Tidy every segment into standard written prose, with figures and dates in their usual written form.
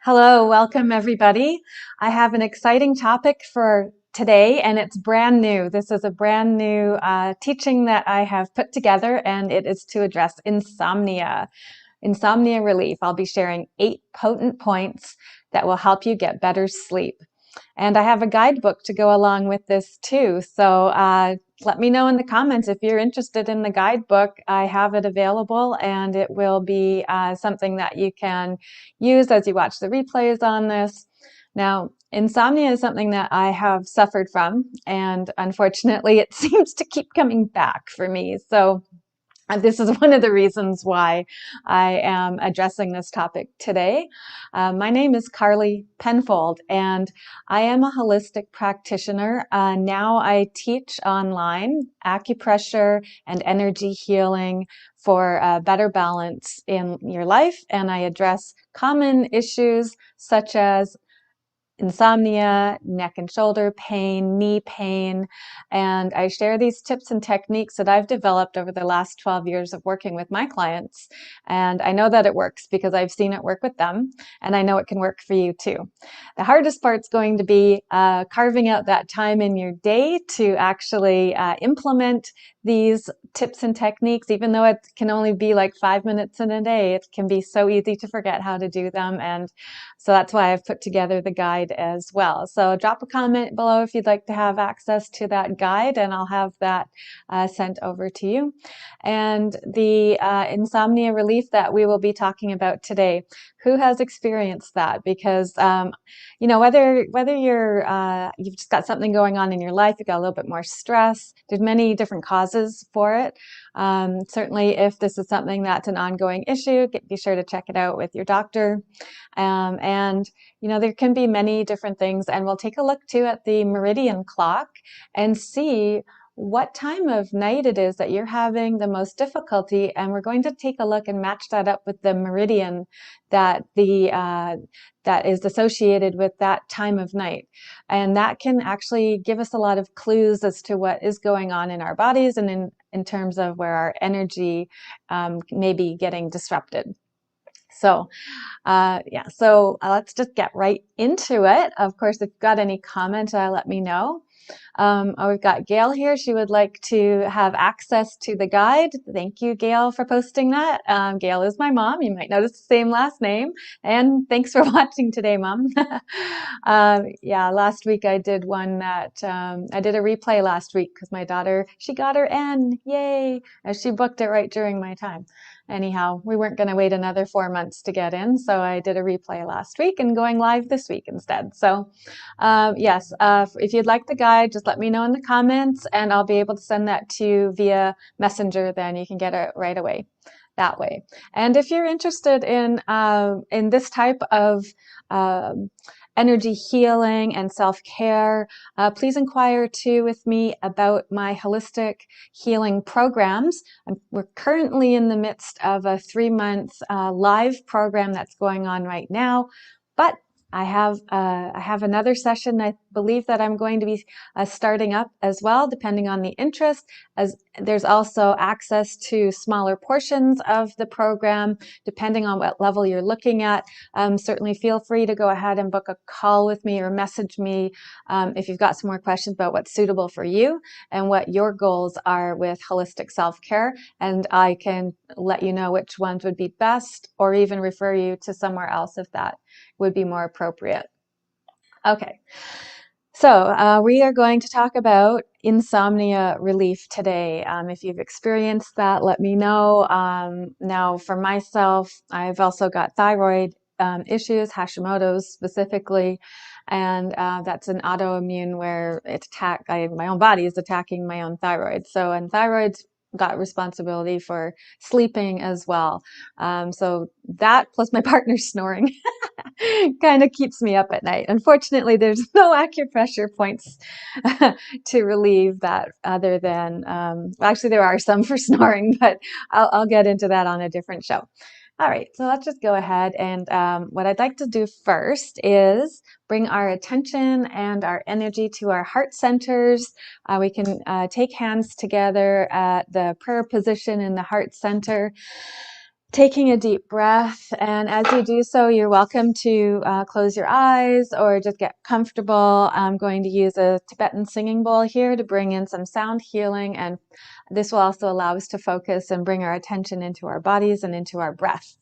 Hello, welcome everybody. I have an exciting topic for today and it's brand new. This is a brand new teaching that I have put together and it is to address insomnia. Insomnia relief. I'll be sharing 8 potent points that will help you get better sleep. And I have a guidebook to go along with this too. So let me know in the comments if you're interested in the guidebook. I have it available and it will be something that you can use as you watch the replays on this. Now, insomnia is something that I have suffered from, and unfortunately it seems to keep coming back for me. So this is one of the reasons why I am addressing this topic today. My name is Carly Penfold, and I am a holistic practitioner. Now I teach online acupressure and energy healing for a better balance in your life, and I address common issues such as insomnia, neck and shoulder pain, knee pain, and I share these tips and techniques that I've developed over the last 12 years of working with my clients. And I know that it works because I've seen it work with them, and I know it can work for you too. The hardest part's going to be carving out that time in your day to actually implement these tips and techniques. Even though it can only be like 5 minutes in a day, it can be so easy to forget how to do them. And so that's why I've put together the guide as well. So drop a comment below if you'd like to have access to that guide, and I'll have that sent over to you. And the insomnia relief that we will be talking about today, who has experienced that? Because you know, whether you've just got something going on in your life, you've got a little bit more stress, there's many different causes for it. Certainly if this is something that's an ongoing issue, be sure to check it out with your doctor. And you know, there can be many different things, and we'll take a look too at the meridian clock and see what time of night it is that you're having the most difficulty, and we're going to take a look and match that up with the meridian that that is associated with that time of night. And that can actually give us a lot of clues as to what is going on in our bodies and in terms of where our energy may be getting disrupted. So let's just get right into it. Of course, if you've got any comments, let me know. We've got Gail here. She would like to have access to the guide. Thank you, Gail, for posting that. Gail is my mom. You might notice the same last name. And thanks for watching today, Mom. Yeah, last week I did one that, I did a replay last week because my daughter, she got her N. Yay! And she booked it right during my time. Anyhow, we weren't going to wait another 4 months to get in, so I did a replay last week and going live this week instead. So yes, if you'd like the guide, just let me know in the comments and I'll be able to send that to you via Messenger. Then you can get it right away that way. And if you're interested in this type of energy healing and self-care, please inquire too with me about my holistic healing programs. We're currently in the midst of a 3-month live program that's going on right now, but I have another session I believe that I'm going to be starting up as well, depending on the interest, as there's also access to smaller portions of the program, depending on what level you're looking at. Certainly feel free to go ahead and book a call with me or message me if you've got some more questions about what's suitable for you and what your goals are with holistic self-care, and I can let you know which ones would be best or even refer you to somewhere else if that would be more appropriate. Okay, so we are going to talk about insomnia relief today. If you've experienced that, let me know. Now, for myself, I've also got thyroid issues, Hashimoto's specifically, and that's an autoimmune where it's my own body is attacking my own thyroid. So, and thyroid's got responsibility for sleeping as well. So that plus my partner's snoring kind of keeps me up at night. Unfortunately, there's no acupressure points to relieve that other than, actually there are some for snoring, but I'll get into that on a different show. All right, so let's just go ahead and what I'd like to do first is bring our attention and our energy to our heart centers. We can take hands together at the prayer position in the heart center. taking a deep breath, and as you do so, you're welcome to close your eyes or just get comfortable. I'm going to use a Tibetan singing bowl here to bring in some sound healing, and this will also allow us to focus and bring our attention into our bodies and into our breath.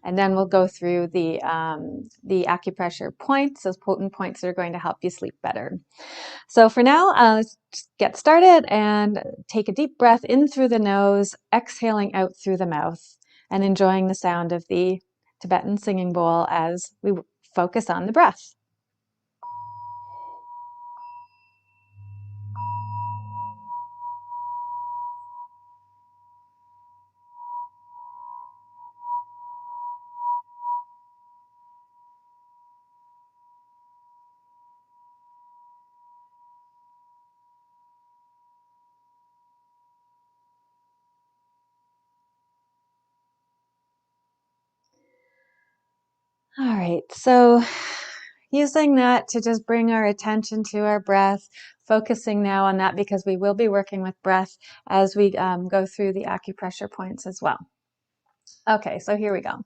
And then we'll go through the acupressure points, those potent points that are going to help you sleep better. So for now, let's just get started and take a deep breath in through the nose, exhaling out through the mouth, and enjoying the sound of the Tibetan singing bowl as we focus on the breath. All right, so using that to just bring our attention to our breath, focusing now on that because we will be working with breath as we go through the acupressure points as well. Okay, so here we go.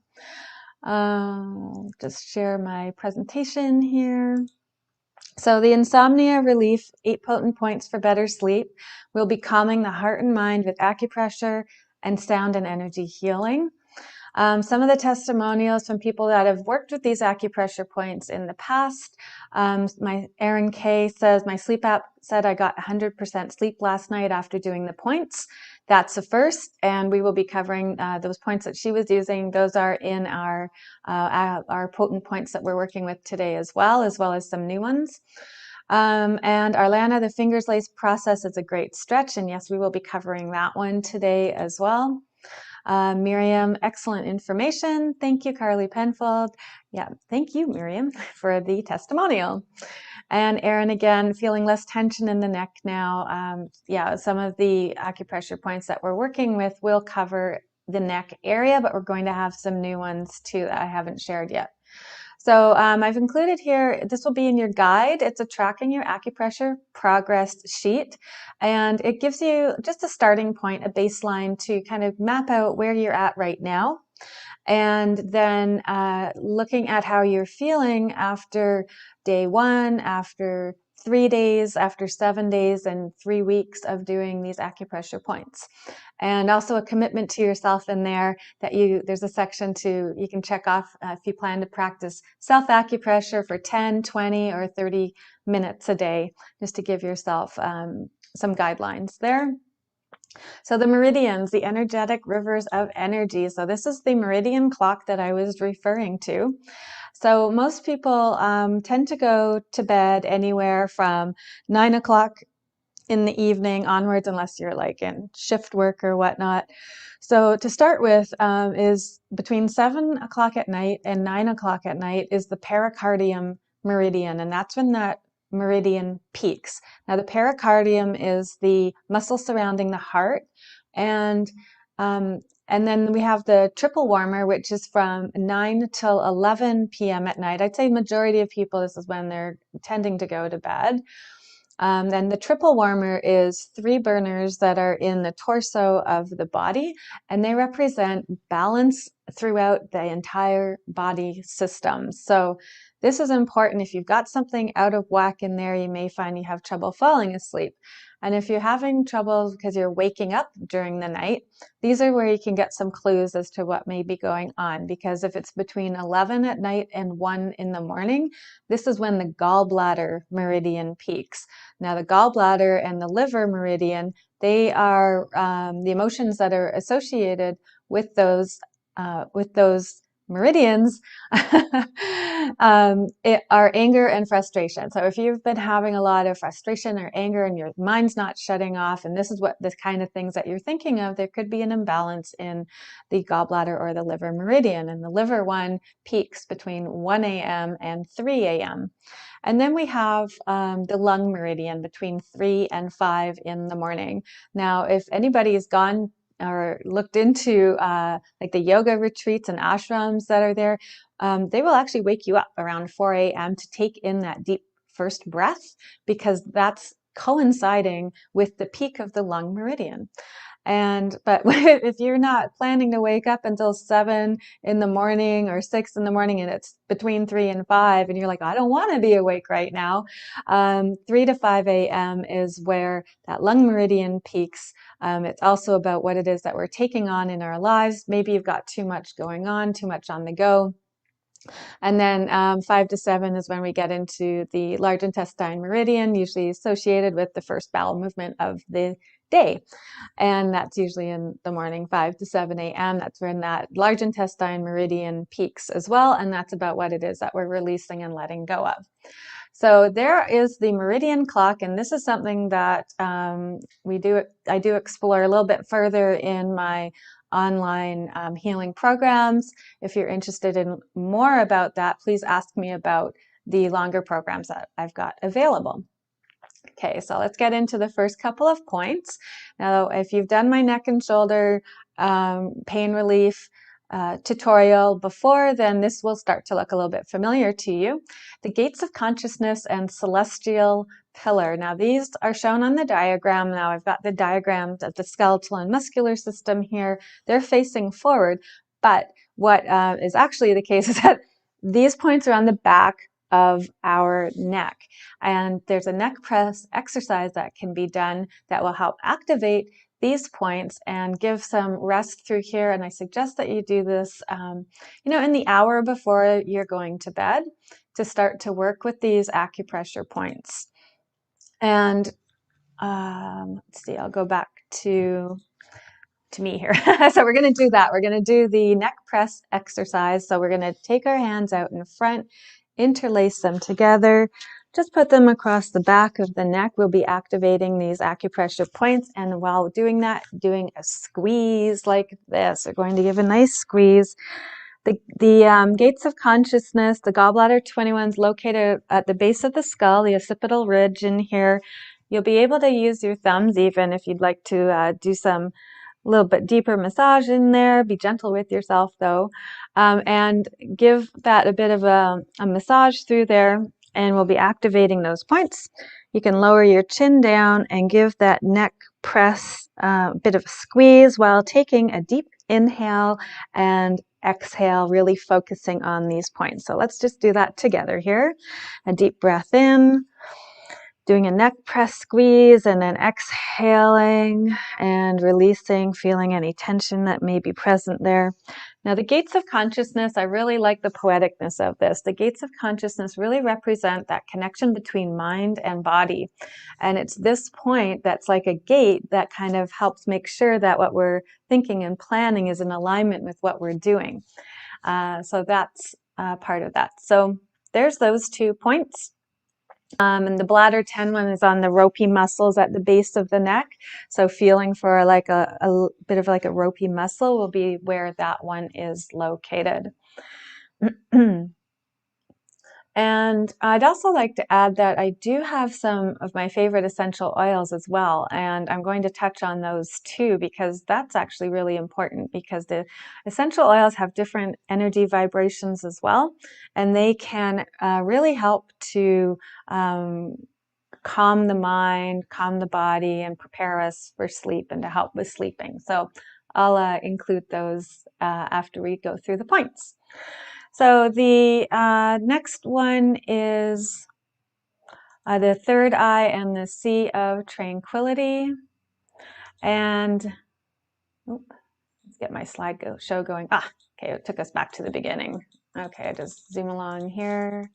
Just share my presentation here. So the Insomnia Relief 8 Potent Points for Better Sleep will be calming the heart and mind with acupressure and sound and energy healing. Some of the testimonials from people that have worked with these acupressure points in the past. My Erin K says, my sleep app said I got 100% sleep last night after doing the points. That's a first, and we will be covering those points that she was using. Those are in our potent points that we're working with today as well as some new ones. And Arlana, the fingers lace process is a great stretch, and yes, we will be covering that one today as well. Miriam, excellent information. Thank you, Carly Penfold. Yeah, thank you, Miriam, for the testimonial. And Erin, again, feeling less tension in the neck now. Yeah, some of the acupressure points that we're working with will cover the neck area, but we're going to have some new ones too that I haven't shared yet. So I've included here, this will be in your guide. It's a tracking your acupressure progress sheet. And it gives you just a starting point, a baseline to kind of map out where you're at right now. And then looking at how you're feeling after day 1, after 3 days, after 7 days, and 3 weeks of doing these acupressure points. And also a commitment to yourself in there that there's a section you can check off if you plan to practice self-acupressure for 10, 20, or 30 minutes a day, just to give yourself some guidelines there. So the meridians, the energetic rivers of energy. So this is the meridian clock that I was referring to. So most people tend to go to bed anywhere from 9 o'clock in the evening onwards, unless you're like in shift work or whatnot. So to start with is between 7 o'clock at night and 9 o'clock at night is the pericardium meridian, and that's when that meridian peaks. Now the pericardium is the muscle surrounding the heart, and then we have the triple warmer, which is from 9 till 11 p.m. at night. I'd say majority of people, this is when they're tending to go to bed. And the triple warmer is 3 burners that are in the torso of the body, and they represent balance throughout the entire body system. So this is important. If you've got something out of whack in there, you may find you have trouble falling asleep. And if you're having trouble because you're waking up during the night, these are where you can get some clues as to what may be going on. Because if it's between 11 at night and 1 in the morning, this is when the gallbladder meridian peaks. Now, the gallbladder and the liver meridian, they are the emotions that are associated with those meridians are anger and frustration. So if you've been having a lot of frustration or anger and your mind's not shutting off, and this is what the kind of things that you're thinking of, there could be an imbalance in the gallbladder or the liver meridian. And the liver one peaks between 1 a.m. and 3 a.m. And then we have the lung meridian between 3 and 5 in the morning. Now, if anybody's gone or looked into like the yoga retreats and ashrams that are there, they will actually wake you up around 4 a.m. to take in that deep first breath, because that's coinciding with the peak of the lung meridian. But if you're not planning to wake up until 7 in the morning or 6 in the morning, and it's between 3 and 5, and you're like, I don't want to be awake right now, 3 to 5 a.m. is where that lung meridian peaks. It's also about what it is that we're taking on in our lives. Maybe you've got too much going on, too much on the go. And then 5 to 7 is when we get into the large intestine meridian, usually associated with the first bowel movement of the day. And that's usually in the morning, 5 to 7 a.m. That's when that large intestine meridian peaks as well. And that's about what it is that we're releasing and letting go of. So there is the meridian clock, and this is something that I do explore a little bit further in my online healing programs. If you're interested in more about that, please ask me about the longer programs that I've got available. Okay, so let's get into the first couple of points. Now, if you've done my neck and shoulder pain relief tutorial before, then this will start to look a little bit familiar to you. The gates of consciousness and celestial pillar. Now, these are shown on the diagram. Now, I've got the diagrams of the skeletal and muscular system here. They're facing forward, but what is actually the case is that these points are on the back of our neck. And there's a neck press exercise that can be done that will help activate these points and give some rest through here. And I suggest that you do this, in the hour before you're going to bed to start to work with these acupressure points. And let's see, I'll go back to me here. So we're going to do that. We're going to do the neck press exercise. So we're going to take our hands out in front, interlace them together, just put them across the back of the neck. We'll be activating these acupressure points, and while doing that, doing a squeeze like this. We're going to give a nice squeeze. The gates of consciousness, the gallbladder 21 is located at the base of the skull, the occipital ridge in here. You'll be able to use your thumbs even if you'd like to do some a little bit deeper massage in there. Be gentle with yourself though, and give that a bit of a massage through there, and we'll be activating those points. You can lower your chin down and give that neck press a bit of a squeeze while taking a deep inhale and exhale, really focusing on these points. So let's just do that together here. A deep breath in, doing a neck press squeeze, and then exhaling and releasing, feeling any tension that may be present there. Now, the gates of consciousness, I really like the poeticness of this. The gates of consciousness really represent that connection between mind and body. And it's this point that's like a gate that kind of helps make sure that what we're thinking and planning is in alignment with what we're doing. So that's part of that. So there's those 2 points. And the bladder 10 one is on the ropey muscles at the base of the neck. So feeling for like a bit of like a ropey muscle will be where that one is located. And I'd also like to add that I do have some of my favorite essential oils as well, and I'm going to touch on those too, because that's actually really important, because the essential oils have different energy vibrations as well, and they can really help to calm the mind, calm the body, and prepare us for sleep and to help with sleeping. So I'll include those after we go through the points. So the next one is the third eye and the sea of tranquility. And let's get my show going. Okay, it took us back to the beginning. Okay, I just zoom along here.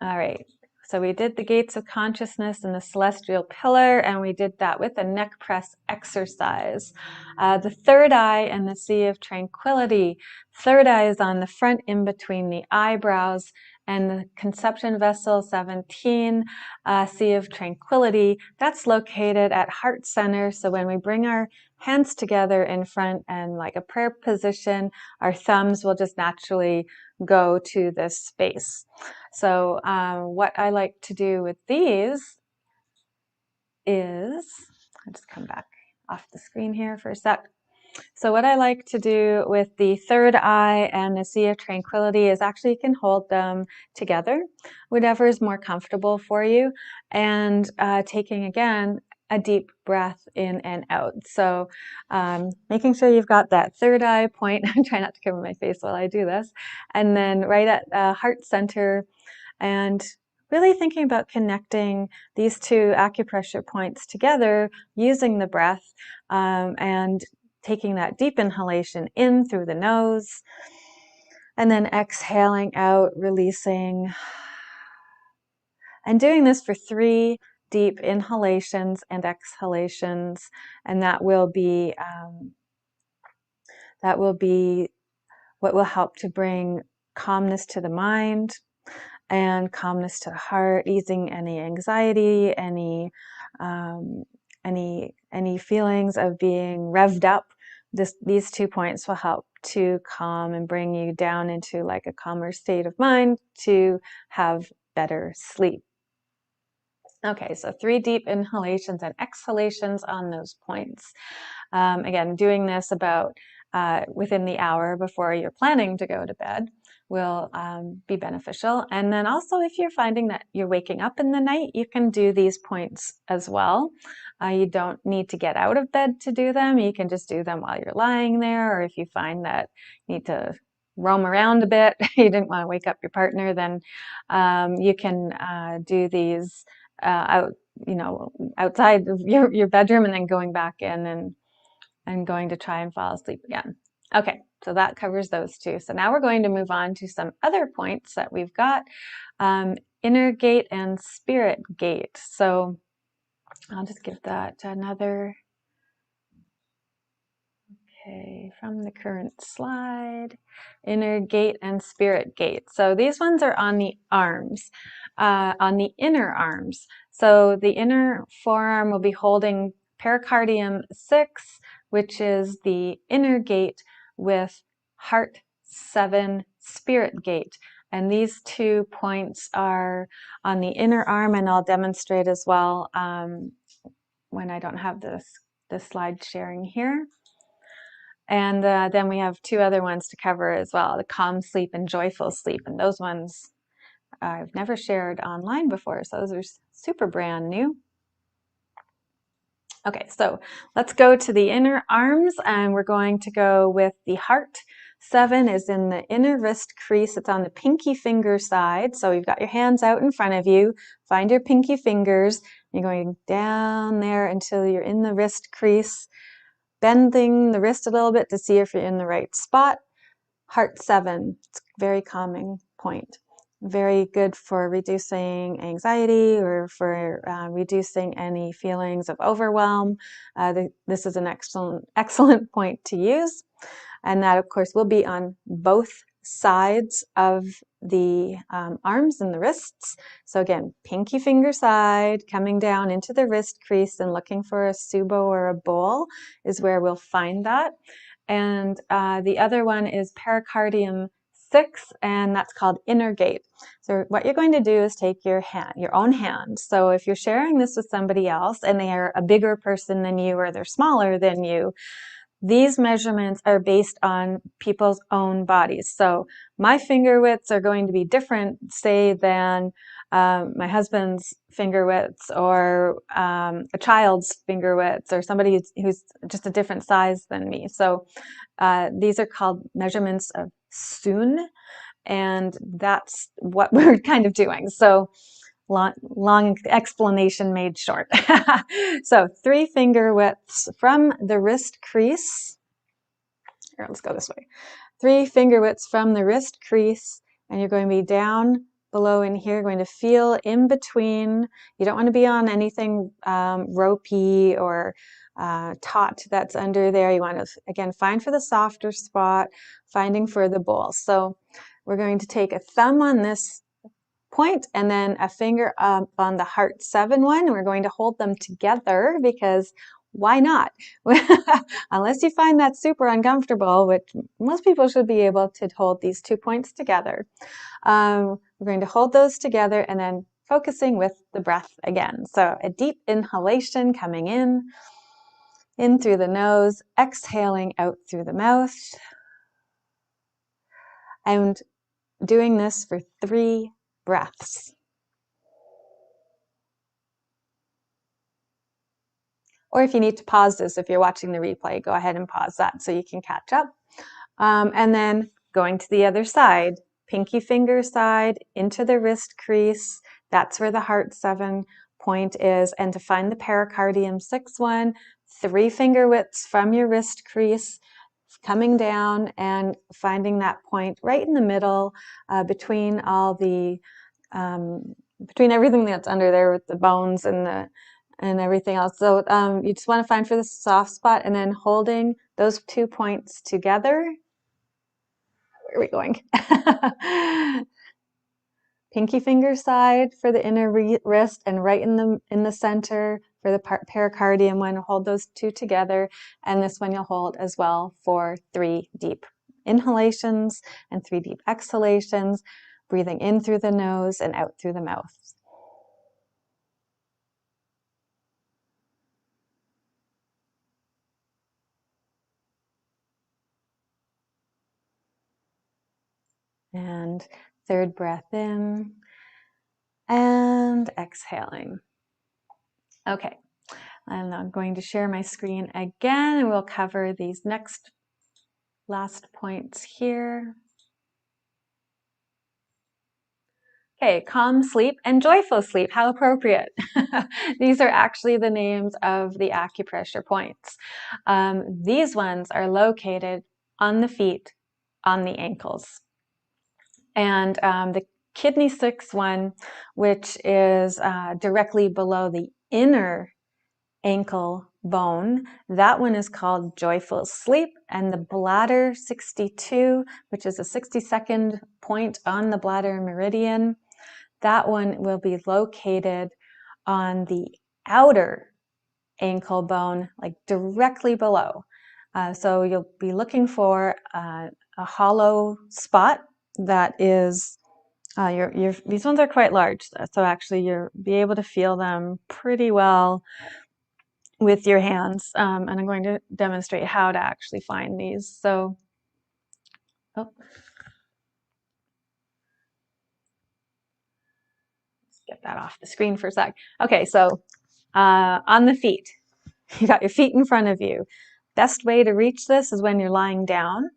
All right. So we did the gates of consciousness and the celestial pillar, and we did that with a neck press exercise. The third eye and the sea of tranquility. Third eye is on the front in between the eyebrows, and the conception vessel 17, sea of tranquility, that's located at heart center. So when we bring our hands together in front and like a prayer position, our thumbs will just naturally go to this space. So what I like to do with these is, I'll just come back off the screen here for a sec. So what I like to do with the third eye and the Sea of Tranquility is actually you can hold them together, whatever is more comfortable for you, and taking again a deep breath in and out. So making sure you've got that third eye point. I'm trying not to cover my face while I do this. And then right at heart center, and really thinking about connecting these two acupressure points together using the breath, and taking that deep inhalation in through the nose and then exhaling out, releasing, and doing this for 3 deep inhalations and exhalations, and that will be what will help to bring calmness to the mind and calmness to the heart, easing any anxiety, any feelings of being revved up. These 2 points will help to calm and bring you down into like a calmer state of mind to have better sleep. Okay, so 3 deep inhalations and exhalations on those points. Again, doing this about within the hour before you're planning to go to bed will be beneficial. And then also if you're finding that you're waking up in the night, you can do these points as well. You don't need to get out of bed to do them. You can just do them while you're lying there, or if you find that you need to roam around a bit, you didn't want to wake up your partner, then you can do these outside of your bedroom and then going back in and going to try and fall asleep again. Okay, so that covers those 2. So now we're going to move on to some other points that we've got. Inner gate and spirit gate. So I'll just give that another, okay, from the current slide. Inner gate and spirit gate. So these ones are on the arms, on the inner arms. So the inner forearm will be holding pericardium 6, which is the inner gate, with heart 7, spirit gate. And these 2 points are on the inner arm, and I'll demonstrate as well when I don't have this slide sharing here. And then we have 2 other ones to cover as well, the calm sleep and joyful sleep. And those ones I've never shared online before, so those are super brand new. Okay, so let's go to the inner arms, and we're going to go with the heart 7 is in the inner wrist crease. It's on the pinky finger side. So you've got your hands out in front of you. Find your pinky fingers. You're going down there until you're in the wrist crease, bending the wrist a little bit to see if you're in the right spot. Heart 7, it's a very calming point. Very good for reducing anxiety or for reducing any feelings of overwhelm. This is an excellent point to use. And that, of course, will be on both sides of the arms and the wrists. So again, pinky finger side, coming down into the wrist crease and looking for a subo or a bowl is where we'll find that. And the other one is pericardium 6, and that's called inner gate. So what you're going to do is take your own hand. So if you're sharing this with somebody else and they are a bigger person than you or they're smaller than you, these measurements are based on people's own bodies. So my finger widths are going to be different, say, than my husband's finger widths, or a child's finger widths, or somebody who's just a different size than me. So these are called measurements of Sun, and that's what we're kind of doing. So long explanation made short. So 3 finger widths from the wrist crease. Here, let's go this way. 3 finger widths from the wrist crease, and you're going to be down below in here, going to feel in between. You don't want to be on anything ropey or taut that's under there. You want to, again, find for the softer spot, finding for the bowl. So we're going to take a thumb on this point and then a finger up on the heart 7 one, and we're going to hold them together because why not? Unless you find that super uncomfortable, which most people should be able to hold these 2 points together. We're going to hold those together and then focusing with the breath again. So a deep inhalation coming in, In through the nose, exhaling out through the mouth. And doing this for 3 breaths. Or if you need to pause this, if you're watching the replay, go ahead and pause that so you can catch up. And then going to the other side, pinky finger side into the wrist crease. That's where the heart 7 point is. And to find the pericardium 6 one, 3 finger widths from your wrist crease, coming down and finding that point right in the middle between all the between everything that's under there with the bones and everything else. So you just want to find for the soft spot and then holding those 2 points together. Where are we going? Pinky finger side for the inner wrist and right in the center for the pericardium one. Hold those 2 together, and this one you'll hold as well for 3 deep inhalations and 3 deep exhalations, breathing in through the nose and out through the mouth. And 3rd breath in and exhaling. Okay, and I'm going to share my screen again, and we'll cover these last points here. Okay, calm sleep and joyful sleep. How appropriate. These are actually the names of the acupressure points. These ones are located on the feet, on the ankles. And the kidney 6 one, which is directly below the inner ankle bone, that one is called joyful sleep. And the bladder 62, which is a 62nd point on the bladder meridian, that one will be located on the outer ankle bone, like directly below. So you'll be looking for a hollow spot that is, these ones are quite large. So actually you'll be able to feel them pretty well with your hands. And I'm going to demonstrate how to actually find these. So, get that off the screen for a sec. Okay, so on the feet, you got your feet in front of you. Best way to reach this is when you're lying down,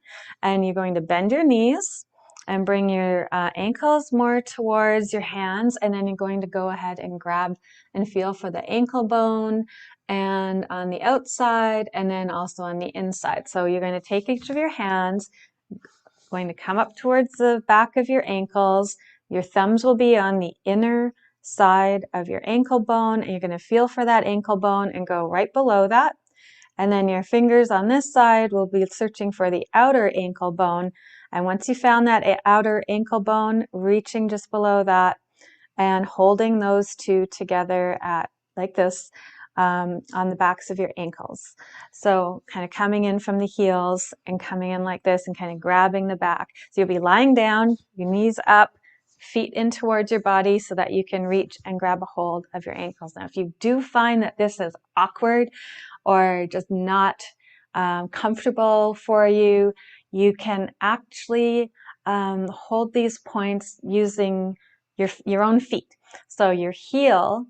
and you're going to bend your knees and bring your ankles more towards your hands, and then you're going to go ahead and grab and feel for the ankle bone and on the outside and then also on the inside. So you're going to take each of your hands, going to come up towards the back of your ankles. Your thumbs will be on the inner side of your ankle bone, and you're going to feel for that ankle bone and go right below that. And then your fingers on this side will be searching for the outer ankle bone. And once you found that outer ankle bone, reaching just below that and holding those 2 together at like this on the backs of your ankles. So kind of coming in from the heels and coming in like this and kind of grabbing the back. So you'll be lying down, your knees up, feet in towards your body so that you can reach and grab a hold of your ankles. Now, if you do find that this is awkward or just not comfortable for you, you can actually hold these points using your own feet. So your heel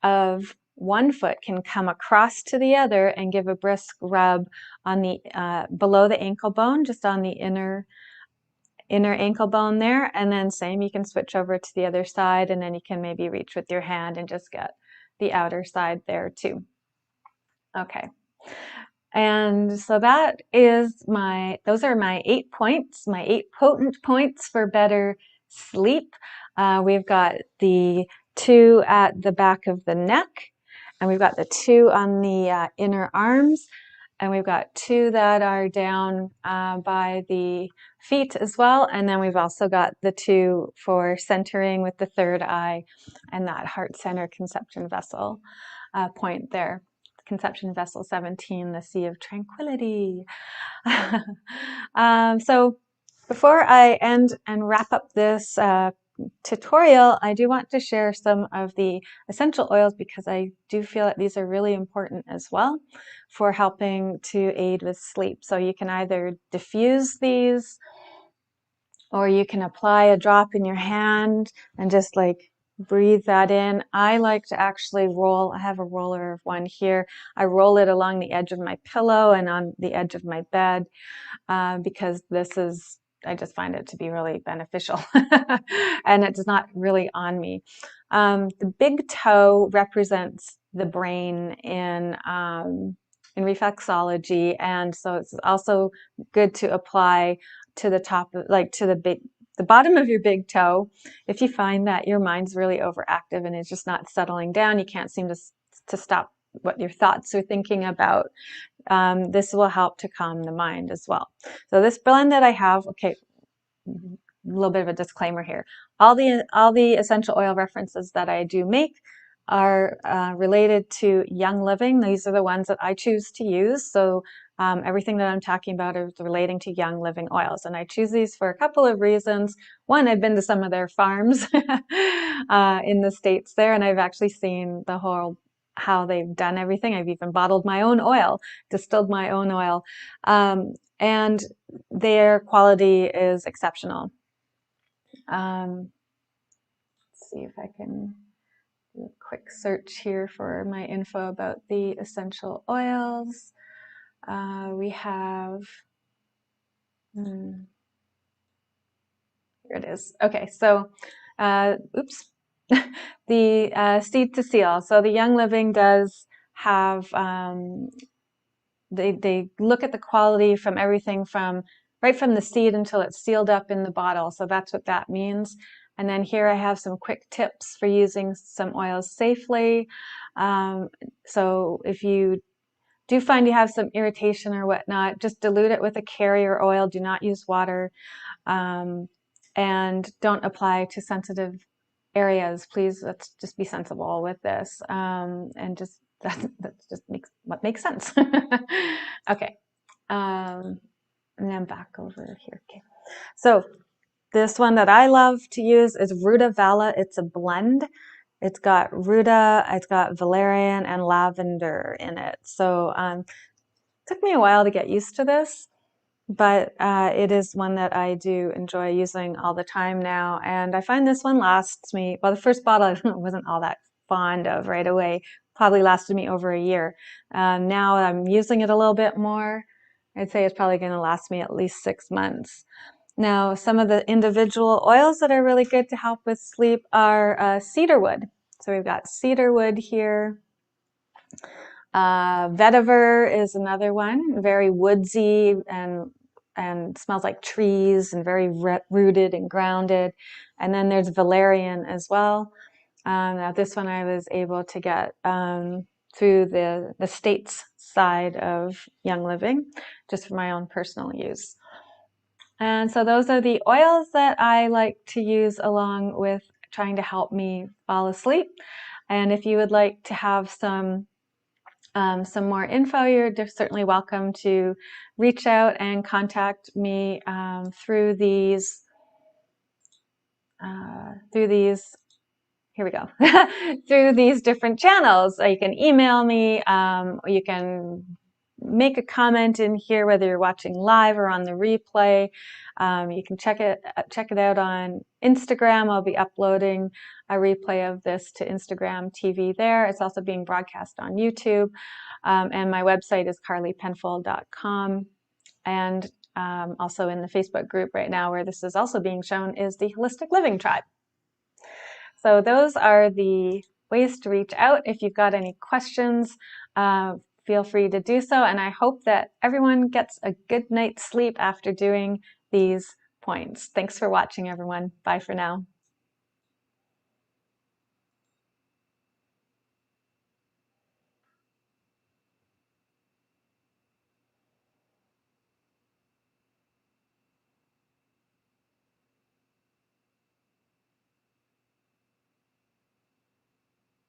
of one foot can come across to the other and give a brisk rub on the below the ankle bone, just on the inner ankle bone there. And then same, you can switch over to the other side, and then you can maybe reach with your hand and just get the outer side there too. Okay. And so that is those are my 8 points, my 8 potent points for better sleep. We've got the 2 at the back of the neck, and we've got the 2 on the inner arms, and we've got 2 that are down by the feet as well. And then we've also got the 2 for centering with the 3rd eye and that heart center conception vessel point there. Conception vessel 17, the Sea of Tranquility. So before I end and wrap up this tutorial, I do want to share some of the essential oils because I do feel that these are really important as well for helping to aid with sleep. So you can either diffuse these, or you can apply a drop in your hand and just like breathe that in. I like to actually roll. I have a roller of one here. I roll it along the edge of my pillow and on the edge of my bed because I just find it to be really beneficial and it's not really on me. The big toe represents the brain in reflexology, and so it's also good to apply to the top, like to the bottom of your big toe. If you find that your mind's really overactive and it's just not settling down, you can't seem to stop what your thoughts are thinking about, this will help to calm the mind as well. So this blend that I have, okay, a little bit of a disclaimer here. All the essential oil references that I do make are related to Young Living. These are the ones that I choose to use. So everything that I'm talking about is relating to Young Living oils. And I choose these for a couple of reasons. One, I've been to some of their farms in the States there, and I've actually seen how they've done everything. I've even bottled my own oil, distilled my own oil. And their quality is exceptional. Let's see if I can do a quick search here for my info about the essential oils. We have, here it is. Okay, so, oops, the seed to seal. So the Young Living does have, they look at the quality from everything from right from the seed until it's sealed up in the bottle. So that's what that means. And then here I have some quick tips for using some oils safely. So if you do find you have some irritation or whatnot, just dilute it with a carrier oil. Do not use water. And don't apply to sensitive areas. Please, let's just be sensible with this. And just that just makes sense. Okay. And then back over here. Okay. So this one that I love to use is Ruta Vala. It's a blend. It's got Ruta, it's got valerian and lavender in it. So it took me a while to get used to this, but it is one that I do enjoy using all the time now. And I find this one lasts me, well, the first bottle I wasn't all that fond of right away, probably lasted me over a year. Now I'm using it a little bit more. I'd say it's probably going to last me at least 6 months. Now, some of the individual oils that are really good to help with sleep are cedarwood. So we've got cedarwood here. Vetiver is another one, very woodsy and smells like trees and very rooted and grounded. And then there's valerian as well. Now this one I was able to get through the States side of Young Living, just for my own personal use. And so those are the oils that I like to use along with trying to help me fall asleep. And if you would like to have some more info, you're certainly welcome to reach out and contact me through these, here we go, through these different channels. You can email me, or you can make a comment in here, whether you're watching live or on the replay. You can check it out on Instagram. I'll be uploading a replay of this to Instagram TV there. It's also being broadcast on YouTube. And my website is carlypenfold.com. And also in the Facebook group right now where this is also being shown is the Holistic Living Tribe. So those are the ways to reach out. If you've got any questions, feel free to do so. And I hope that everyone gets a good night's sleep after doing these points. Thanks for watching, everyone. Bye for now.